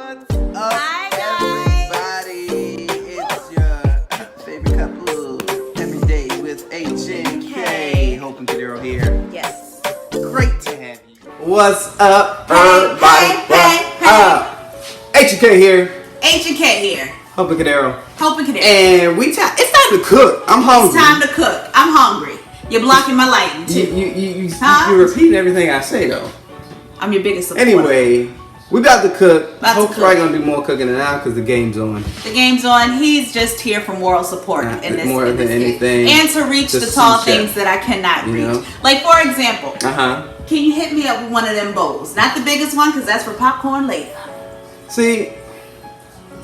What's up, Hi, everybody? It's your favorite couple every day with H and K. Hope and Kadero here. Yes. Great to have you. What's up, Hey, everybody? hey. H and K here. H and K here. Hope and Kadero. Hope and Kadero. And it's time to cook. I'm hungry. It's time to cook. I'm hungry. You're blocking my lighting too. You're repeating everything I say though. I'm your biggest supporter. Anyway, we about to cook. About to Probably cook. gonna do more cooking than now because the game's on. The game's on. He's just here for moral support in this. More in than this game. anything. And to reach the Just tall sous chef. things that I cannot You reach. know? Like for example, can you hit me up with one of them bowls? Not the biggest one because that's for popcorn later. See,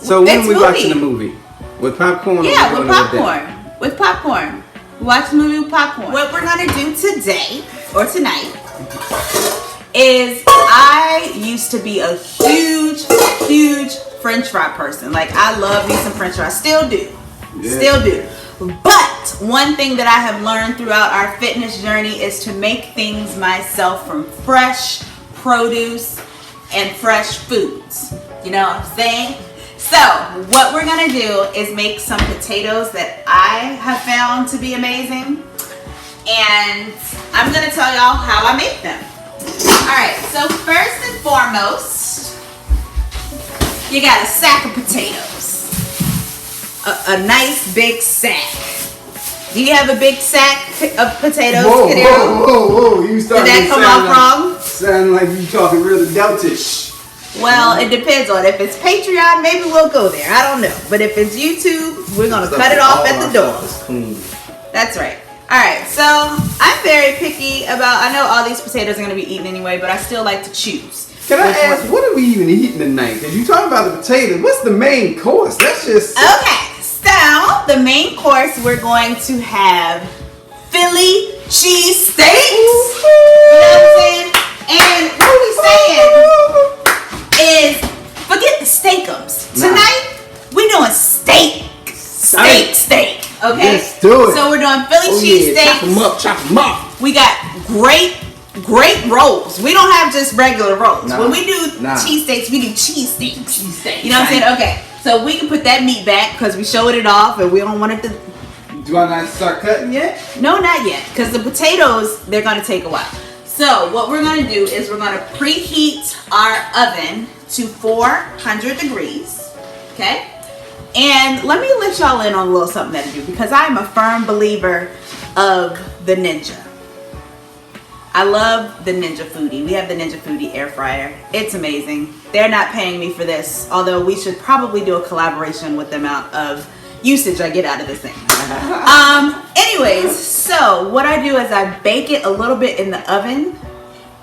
so when It's we movie. watching the movie with popcorn? Yeah, or with we going to dinner? popcorn. With popcorn. Watch the movie with popcorn. What we're gonna do today or tonight is I used to be a huge French fry person. Like I love me some French fries. Still do. Yeah. Still do. But one thing that I have learned throughout our fitness journey is to make things myself from fresh produce and fresh foods. You know what I'm saying? So what we're gonna do is make some potatoes that I have found to be amazing, and I'm gonna tell y'all how I make them. All right, so first and foremost, you got a sack of potatoes, a nice big sack. Do you have a big sack of potatoes? Whoa! You started Did that come off wrong? Sound like you talking really Deltish. Well, it depends on if it's Patreon, maybe we'll go there. I don't know. But if it's YouTube, we're gonna cut it off at the door. That's right. All right. So I'm very picky about. I know all these potatoes are gonna be eaten anyway, but I still like to choose. Can I ask, what are we even eating tonight? Because you talking about the potatoes. What's the main course? That's just Okay. So the main course we're going to have Philly cheesesteaks. You know what I'm saying? And what we saying is forget the Steak Umms. Tonight we doing steak. Okay? Let's do it. So we're doing Philly cheesesteaks. Chop them up. We got great rolls. We don't have just regular rolls. Nah. When we do cheesesteaks, we do cheesesteaks. You know what I'm saying? Okay. So we can put that meat back because we showed it off and we don't want it to. Do I not start cutting yet? No, not yet. Because the potatoes, they're going to take a while. So what we're going to do is we're going to preheat our oven to 400 degrees. Okay? And let me let y'all in on a little something that I do because I'm a firm believer of the Ninja. I love the Ninja Foodie. We have the Ninja Foodie air fryer. It's amazing. They're not paying me for this, although we should probably do a collaboration with the amount of usage I get out of this thing. Anyways, so what I do is I bake it a little bit in the oven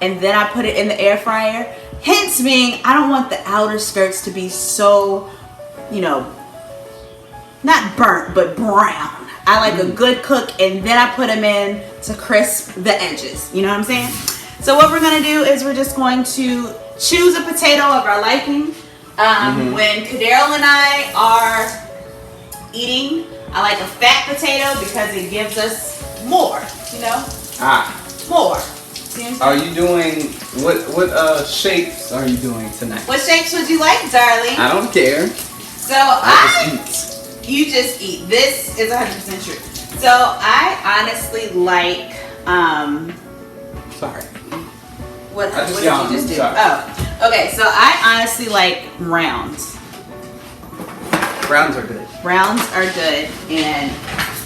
and then I put it in the air fryer. Hence being, I don't want the outer skirts to be so, you know, not burnt, but brown. I like a good cook and then I put them in to crisp the edges. You know what I'm saying? So what we're going to do is we're just going to choose a potato of our liking. When Kadero and I are eating, I like a fat potato because it gives us more, you know? More. See what I'm saying? Are you doing, what shapes are you doing tonight? What shapes would you like, darling? I don't care. So you just eat. This is 100% true. So I honestly like, Sorry. what I just did yawned. you just do? Sorry. Oh, okay. So I honestly like rounds. Browns are good. Rounds are good and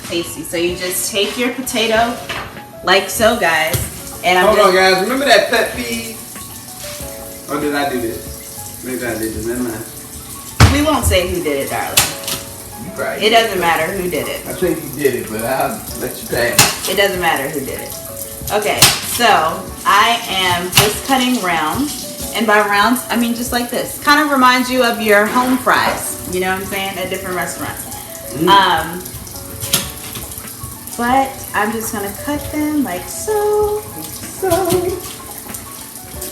tasty. So you just take your potato like so, guys. And Hold on, guys. Remember that pet peeve? Or did I do this? Maybe I did this. Never mind. We won't say who did it, darling. Right. It doesn't matter who did it. I think you did it, but I'll let you pass. It doesn't matter who did it. Okay, so I am just cutting rounds. And by rounds, I mean just like this. Kind of reminds you of your home fries. You know what I'm saying? At different restaurants. But I'm just going to cut them like so.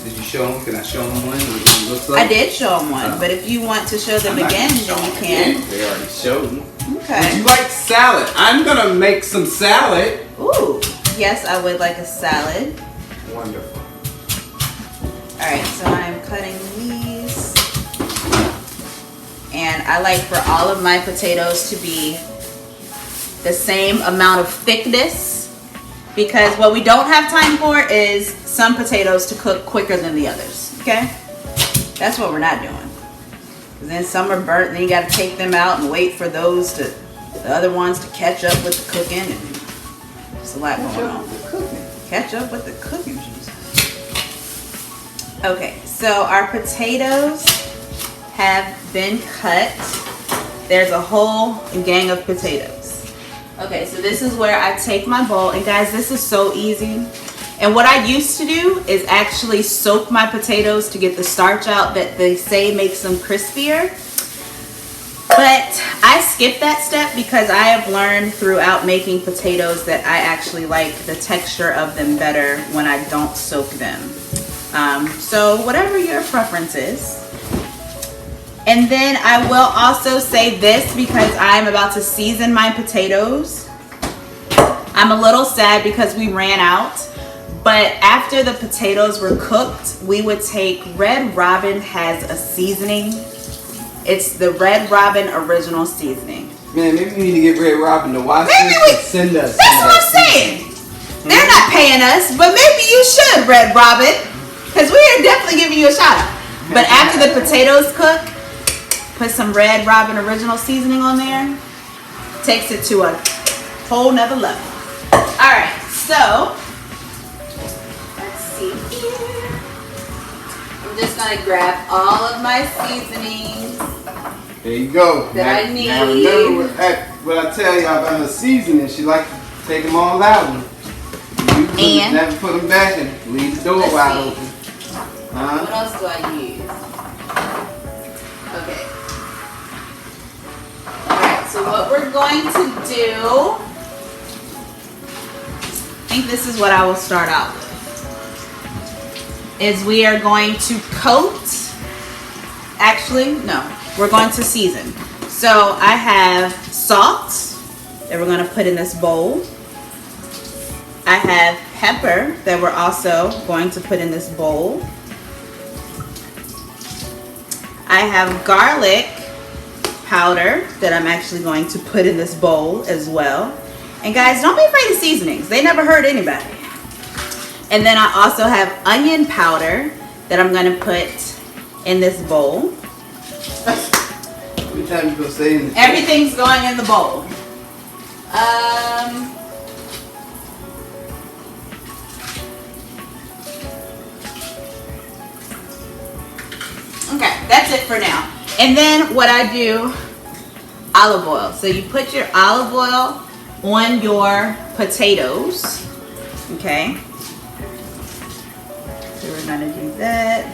Did you show them? Can I show them one? What it looks like? I did show them one, but if you want to show them again, then you can. They already showed them. Okay. Would you like salad? I'm gonna make some salad. Ooh, yes, I would like a salad. Wonderful. All right, so I'm cutting these and I like for all of my potatoes to be the same amount of thickness, because what we don't have time for is some potatoes to cook quicker than the others, okay? That's what we're not doing. Because then some are burnt and then you got to take them out and wait for those to, the other ones to catch up with the cooking, and there's a lot going on. Catch up with the cooking, Jesus. Okay, so our potatoes have been cut. There's a whole gang of potatoes. Okay, so this is where I take my bowl, and guys, this is so easy. And what I used to do is actually soak my potatoes to get the starch out that they say makes them crispier. But I skipped that step because I have learned throughout making potatoes that I actually like the texture of them better when I don't soak them. So whatever your preference is. And then I will also say this, because I'm about to season my potatoes. I'm a little sad because we ran out. But after the potatoes were cooked, we would take, Red Robin has a seasoning. It's the Red Robin original seasoning. Man, maybe we need to get Red Robin to watch this and send us. That's what I'm saying. They're not paying us, but maybe you should, Red Robin, because we are definitely giving you a shout out. But after the potatoes cook, put some Red Robin original seasoning on there. Takes it to a whole nother level. All right, so let's see here. I'm just gonna grab all of my seasonings. There you go. That I need. Now remember what I tell y'all about her seasoning. She like to take them all out and never put them back and leave the door wide open. What else do I use? Okay. Alright, so what we're going to do, I think this is what I will start out with, is we are going to coat, actually, no, we're going to season. So I have salt that we're going to put in this bowl. I have pepper that we're also going to put in this bowl. I have garlic powder that I'm actually going to put in this bowl as well. And guys, don't be afraid of seasonings. They never hurt anybody. And then I also have onion powder that I'm going to put in this bowl. How many times you gonna say in the Everything's going in the bowl. Okay, that's it for now. And then what I do, olive oil. So you put your olive oil on your potatoes. Okay. So we're gonna do that.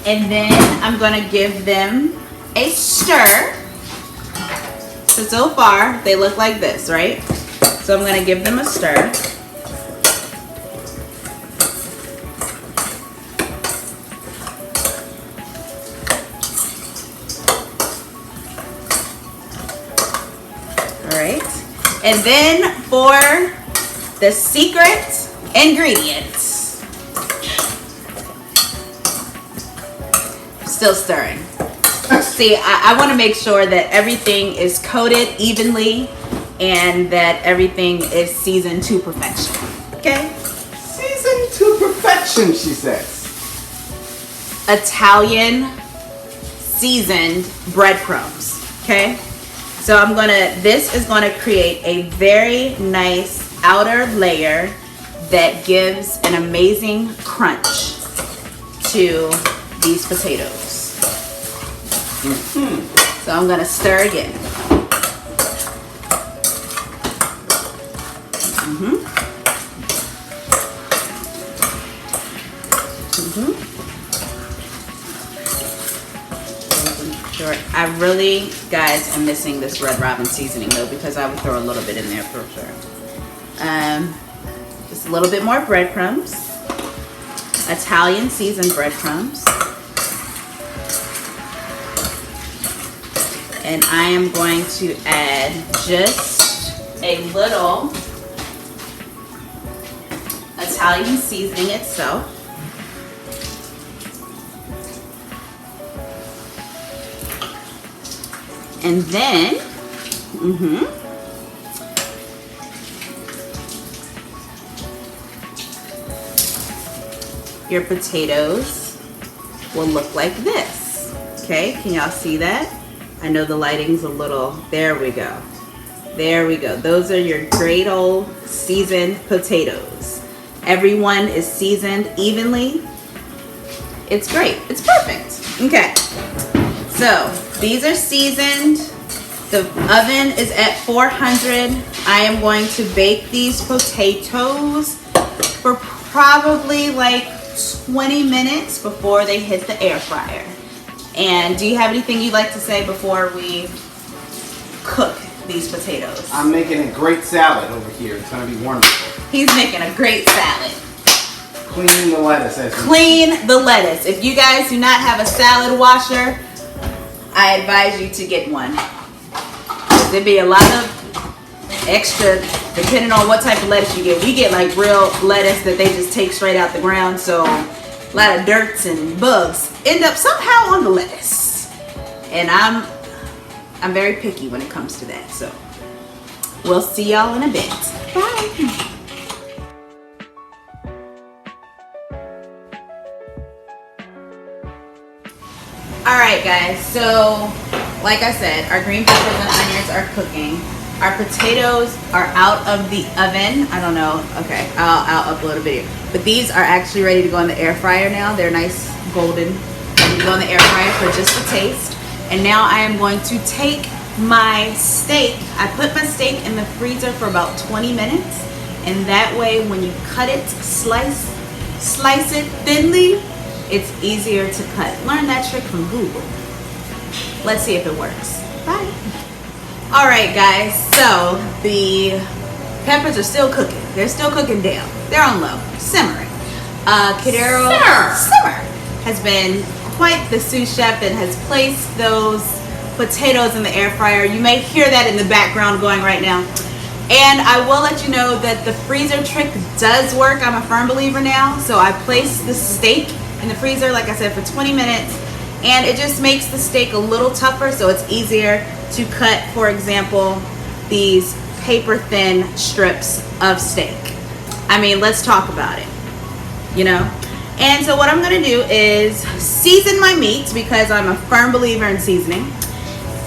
And then I'm gonna give them a stir. So far they look like this, right? So I'm gonna give them a stir. And then for the secret ingredients, still stirring. See, I want to make sure that everything is coated evenly and that everything is seasoned to perfection. Okay? seasoned to perfection, she says. Italian seasoned breadcrumbs. Okay? So this is gonna create a very nice outer layer that gives an amazing crunch to these potatoes. So I'm gonna stir again. I really, guys, am missing this Red Robin seasoning though, because I would throw a little bit in there for sure. Just a little bit more breadcrumbs. Italian seasoned breadcrumbs. And I am going to add just a little Italian seasoning itself. And then, your potatoes will look like this. Okay, can y'all see that? I know the lighting's a little, there we go. There we go. Those are your great old seasoned potatoes. Everyone is seasoned evenly. It's great. It's perfect. Okay. So these are seasoned. The oven is at 400. I am going to bake these potatoes for probably like 20 minutes before they hit the air fryer. And do you have anything you'd like to say before we cook these potatoes? I'm making a great salad over here. It's going to be wonderful. He's making a great salad. Clean the lettuce. Clean the lettuce. If you guys do not have a salad washer, I advise you to get one. There'd be a lot of extra depending on what type of lettuce you get. We get like real lettuce that they just take straight out the ground, so a lot of dirts and bugs end up somehow on the lettuce. And I'm very picky when it comes to that. So we'll see y'all in a bit. Bye. Alright guys, so like I said, our green peppers and onions are cooking. Our potatoes are out of the oven. I don't know. Okay, I'll upload a video. But these are actually ready to go in the air fryer now. They're nice golden. Ready to go in the air fryer for just a taste. And now I am going to take my steak. I put my steak in the freezer for about 20 minutes. And that way when you cut it, slice it thinly, it's easier to cut. Learn that trick from Google. Let's see if it works. Bye. All right, guys. So the peppers are still cooking. They're still cooking down. They're on low, simmering. Cadero Simmer has been quite the sous chef and has placed those potatoes in the air fryer. You may hear that in the background going right now. And I will let you know that the freezer trick does work. I'm a firm believer now. So I placed the steak in the freezer, like I said, for 20 minutes. And it just makes the steak a little tougher, so it's easier to cut, for example, these paper thin strips of steak. I mean, let's talk about it, you know? And so what I'm gonna do is season my meat because I'm a firm believer in seasoning.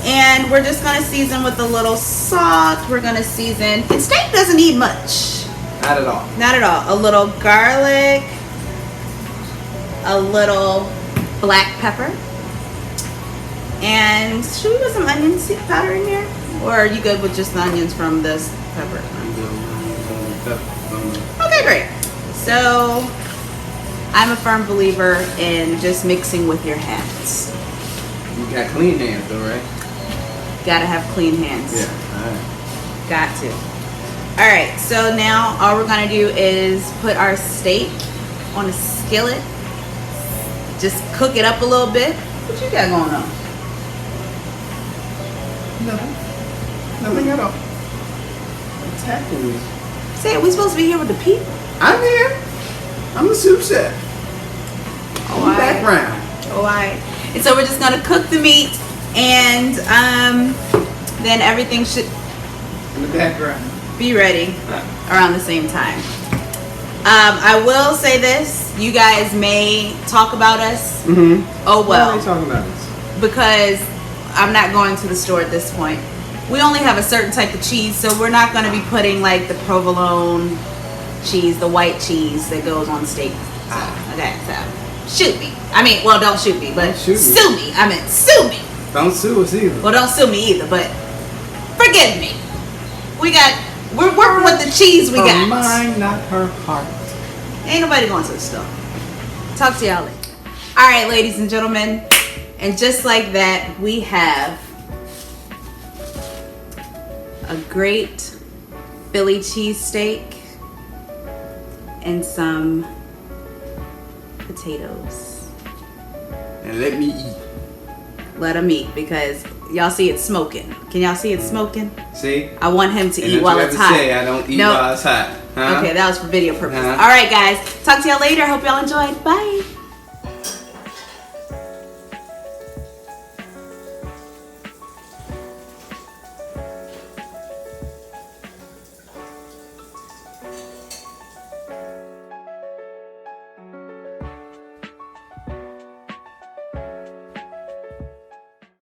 And we're just gonna season with a little salt. We're gonna season, and steak doesn't need much. Not at all. Not at all. A little garlic, a little black pepper, and should we put some onion powder in here? Or are you good with just the onions from this pepper? Okay, great. So I'm a firm believer in just mixing with your hands. You got clean hands though, right? Gotta have clean hands. Yeah, alright. Got to. Alright, so now all we're gonna do is put our steak on a skillet. Just cook it up a little bit. What you got going on? Nothing. Nothing at all. What's happening? Say, are we supposed to be here with the people? I'm here. I'm the sous chef. Oh, In the background. Alright. And so we're just gonna cook the meat, and then everything should In the background. be ready around the same time. I will say this: you guys may talk about us. Mm-hmm. Oh well. Why are they talking about us? Because I'm not going to the store at this point. We only have a certain type of cheese, so we're not going to be putting like the provolone cheese, the white cheese that goes on steak. So, okay, so shoot me. I mean, well, don't shoot me, but sue me. I mean, sue me. Don't sue us either. Well, don't sue me either, but forgive me. We're working with the cheese we got. Her mind, not her heart. Ain't nobody going to the store. Talk to y'all later. All right, ladies and gentlemen. And just like that, we have a great Philly cheesesteak and some potatoes. And let me eat. Let him eat, because y'all see it smoking. Can y'all see it smoking? See? I want him to And eat while it's hot. Say, I don't eat while it's hot. Huh? Okay, that was for video purposes. Uh-huh. All right, guys. Talk to y'all later. Hope y'all enjoyed. Bye.